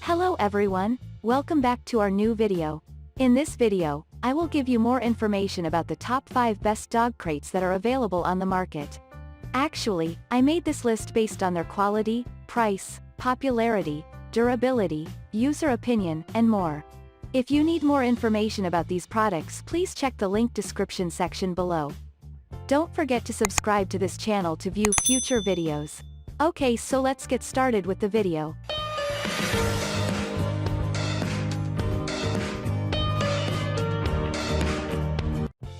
Hello everyone, welcome back to our new video. In this video, I will give you more information about the top 5 best dog crates that are available on the market. Actually, I made this list based on their quality, price, popularity, durability, user opinion, and more. If you need more information about these products, please check the link description section below. Don't forget to subscribe to this channel to view future videos. Okay, so let's get started with the video.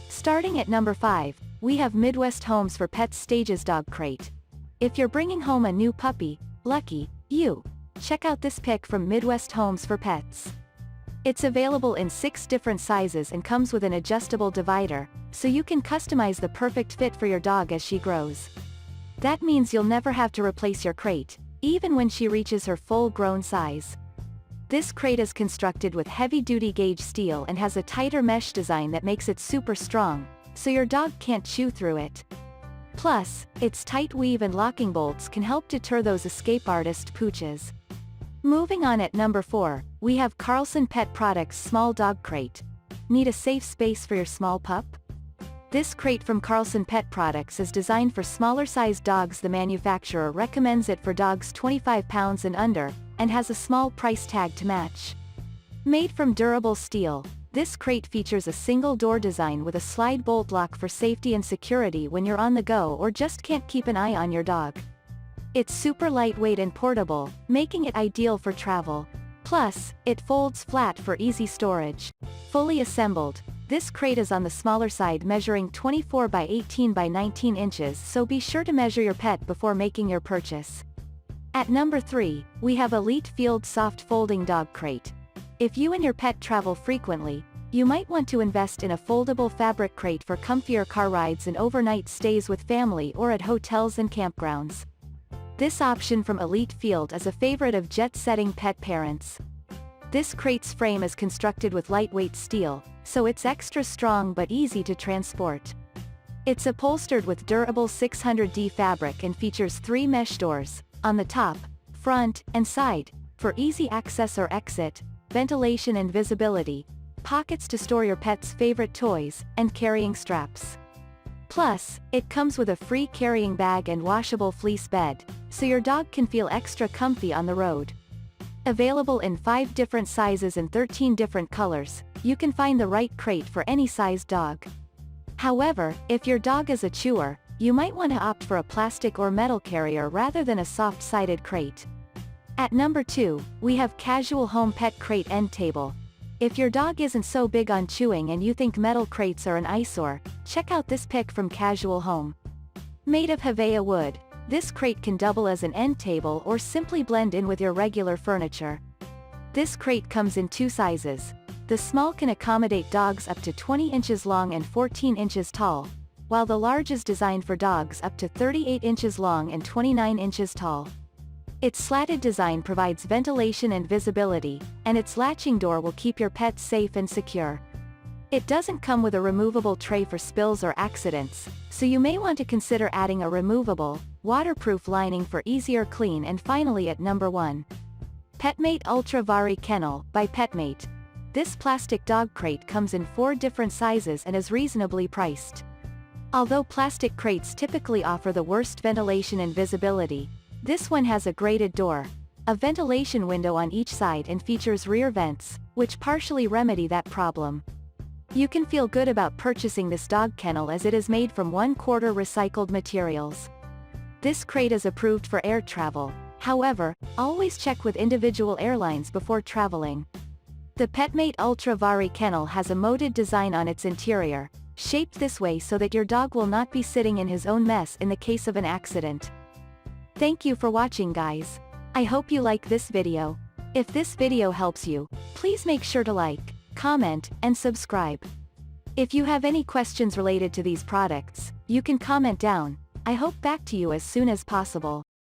Starting at number 5, we have Midwest Homes for Pets Stages Dog Crate. If you're bringing home a new puppy, lucky you, check out this pick from Midwest Homes for Pets. It's available in 6 different sizes and comes with an adjustable divider, so you can customize the perfect fit for your dog as she grows. That means you'll never have to replace your crate, even when she reaches her full-grown size. This crate is constructed with heavy-duty gauge steel and has a tighter mesh design that makes it super strong, so your dog can't chew through it. Plus, its tight weave and locking bolts can help deter those escape artist pooches. Moving on at number 4, we have Carlson Pet Products Small Dog Crate. Need a safe space for your small pup? This crate from Carlson Pet Products is designed for smaller-sized dogs. The manufacturer recommends it for dogs 25 pounds and under, and has a small price tag to match. Made from durable steel, this crate features a single door design with a slide bolt lock for safety and security when you're on the go or just can't keep an eye on your dog. It's super lightweight and portable, making it ideal for travel. Plus, it folds flat for easy storage. Fully assembled, this crate is on the smaller side, measuring 24 by 18 by 19 inches, so be sure to measure your pet before making your purchase. At number 3, we have Elite Field Soft Folding Dog Crate. If you and your pet travel frequently, you might want to invest in a foldable fabric crate for comfier car rides and overnight stays with family or at hotels and campgrounds. This option from Elite Field is a favorite of jet-setting pet parents. This crate's frame is constructed with lightweight steel, so it's extra strong but easy to transport. It's upholstered with durable 600D fabric and features 3 mesh doors, on the top, front, and side, for easy access or exit, ventilation and visibility, pockets to store your pet's favorite toys, and carrying straps. Plus, it comes with a free carrying bag and washable fleece bed, so your dog can feel extra comfy on the road. Available in 5 different sizes and 13 different colors, you can find the right crate for any size dog. However, if your dog is a chewer, you might want to opt for a plastic or metal carrier rather than a soft-sided crate. At number 2, we have Casual Home Pet Crate End Table. If your dog isn't so big on chewing and you think metal crates are an eyesore, check out this pick from Casual Home. Made of Havea wood, this crate can double as an end table or simply blend in with your regular furniture. This crate comes in 2 sizes. The small can accommodate dogs up to 20 inches long and 14 inches tall, while the large is designed for dogs up to 38 inches long and 29 inches tall. Its slatted design provides ventilation and visibility, and its latching door will keep your pet safe and secure. It doesn't come with a removable tray for spills or accidents, so you may want to consider adding a removable, waterproof lining for easier clean. And finally at number 1. Petmate Ultra Vari Kennel by Petmate. This plastic dog crate comes in 4 different sizes and is reasonably priced. Although plastic crates typically offer the worst ventilation and visibility, this one has a grated door, a ventilation window on each side, and features rear vents, which partially remedy that problem. You can feel good about purchasing this dog kennel as it is made from 1/4 recycled materials. This crate is approved for air travel, however, always check with individual airlines before traveling. The Petmate Ultra Vari Kennel has a molded design on its interior, shaped this way so that your dog will not be sitting in his own mess in the case of an accident. Thank you for watching, guys. I hope you like this video. If this video helps you, please make sure to like, comment, and subscribe. If you have any questions related to these products, you can comment down. I hope back to you as soon as possible.